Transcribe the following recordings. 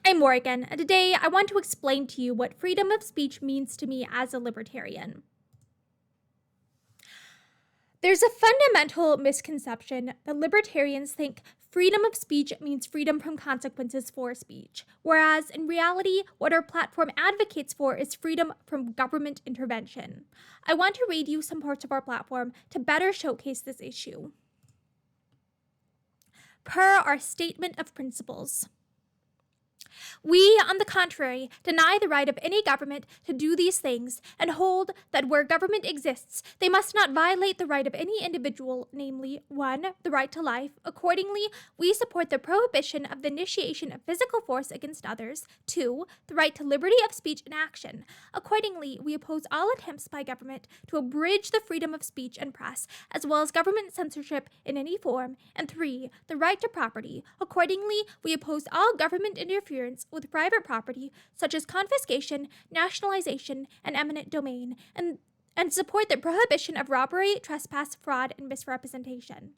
I'm Morgan, and today I want to explain to you what freedom of speech means to me as a libertarian. There's a fundamental misconception that libertarians think freedom of speech means freedom from consequences for speech, whereas in reality, what our platform advocates for is freedom from government intervention. I want to read you some parts of our platform to better showcase this issue. Per our statement of principles, we, on the contrary, deny the right of any government to do these things and hold that where government exists, they must not violate the right of any individual, namely, 1. The right to life. Accordingly, we support the prohibition of the initiation of physical force against others. 2. The right to liberty of speech and action. Accordingly, we oppose all attempts by government to abridge the freedom of speech and press, as well as government censorship in any form. And 3. The right to property. Accordingly, we oppose all government interference with private property, such as confiscation, nationalization, and eminent domain, and support the prohibition of robbery, trespass, fraud, and misrepresentation.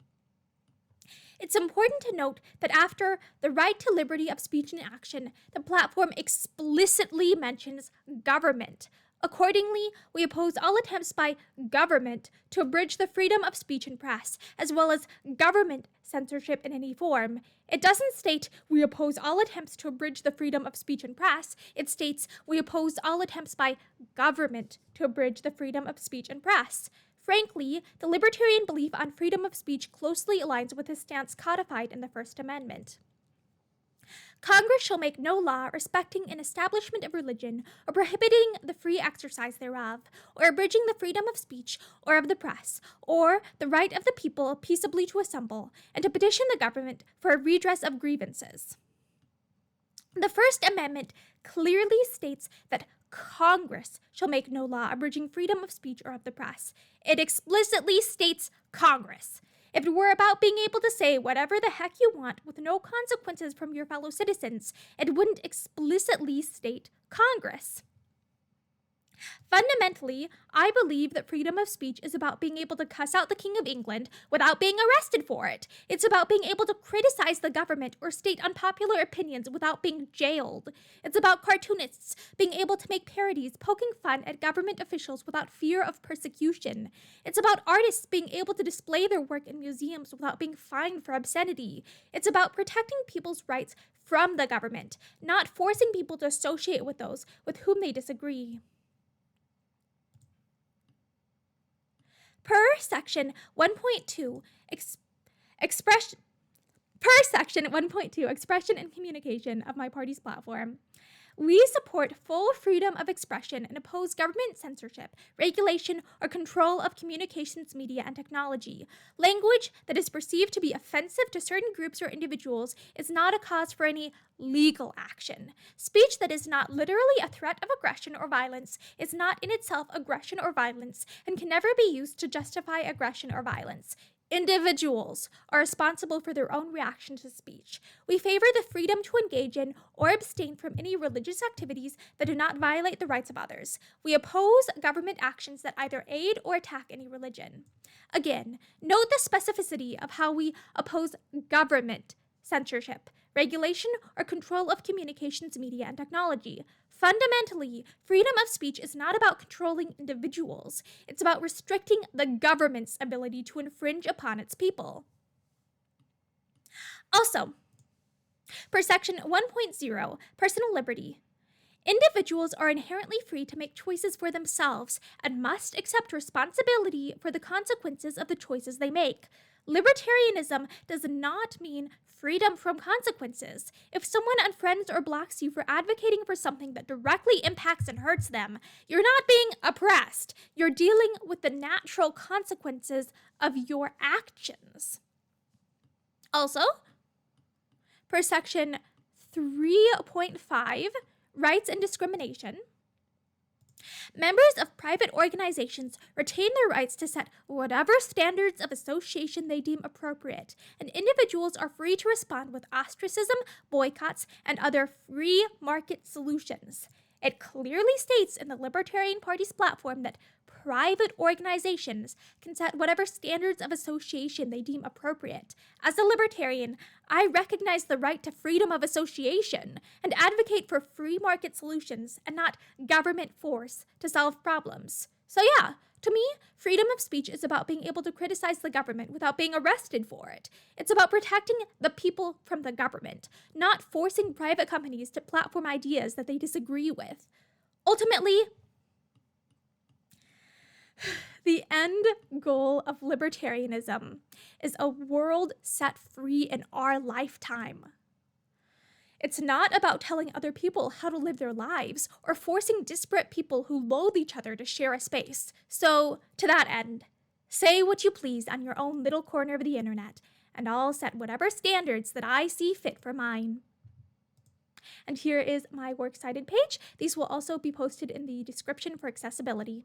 It's important to note that after the right to liberty of speech and action, the platform explicitly mentions government. Accordingly, we oppose all attempts by government to abridge the freedom of speech and press, as well as government censorship in any form. It doesn't state we oppose all attempts to abridge the freedom of speech and press. It states we oppose all attempts by government to abridge the freedom of speech and press. Frankly, the libertarian belief on freedom of speech closely aligns with the stance codified in the First Amendment. Congress shall make no law respecting an establishment of religion, or prohibiting the free exercise thereof, or abridging the freedom of speech or of the press, or the right of the people peaceably to assemble, and to petition the government for a redress of grievances. The First Amendment clearly states that Congress shall make no law abridging freedom of speech or of the press. It explicitly states Congress. If it were about being able to say whatever the heck you want with no consequences from your fellow citizens, it wouldn't explicitly state Congress. Fundamentally, I believe that freedom of speech is about being able to cuss out the King of England without being arrested for it. It's about being able to criticize the government or state unpopular opinions without being jailed. It's about cartoonists being able to make parodies poking fun at government officials without fear of persecution. It's about artists being able to display their work in museums without being fined for obscenity. It's about protecting people's rights from the government, not forcing people to associate with those with whom they disagree. Per section 1.2, expression and communication of my party's platform, we support full freedom of expression and oppose government censorship, regulation, or control of communications, media, and technology. Language that is perceived to be offensive to certain groups or individuals is not a cause for any legal action. Speech that is not literally a threat of aggression or violence is not in itself aggression or violence and can never be used to justify aggression or violence. Individuals are responsible for their own reaction to speech. We favor the freedom to engage in or abstain from any religious activities that do not violate the rights of others. We oppose government actions that either aid or attack any religion. Again, note the specificity of how we oppose government censorship, regulation, or control of communications, media, and technology. Fundamentally, freedom of speech is not about controlling individuals. It's about restricting the government's ability to infringe upon its people. Also, per section 1.0, personal liberty, individuals are inherently free to make choices for themselves and must accept responsibility for the consequences of the choices they make. Libertarianism does not mean freedom from consequences. If someone unfriends or blocks you for advocating for something that directly impacts and hurts them, you're not being oppressed. You're dealing with the natural consequences of your actions. Also, per section 3.5, rights and discrimination, members of private organizations retain their rights to set whatever standards of association they deem appropriate, and individuals are free to respond with ostracism, boycotts, and other free market solutions. It clearly states in the Libertarian Party's platform that private organizations can set whatever standards of association they deem appropriate. As a libertarian, I recognize the right to freedom of association and advocate for free market solutions and not government force to solve problems. So yeah, to me, freedom of speech is about being able to criticize the government without being arrested for it. It's about protecting the people from the government, not forcing private companies to platform ideas that they disagree with. Ultimately, the end goal of libertarianism is a world set free in our lifetime. It's not about telling other people how to live their lives or forcing disparate people who loathe each other to share a space. So, to that end, say what you please on your own little corner of the internet, and I'll set whatever standards that I see fit for mine. And here is my Works Cited page. These will also be posted in the description for accessibility.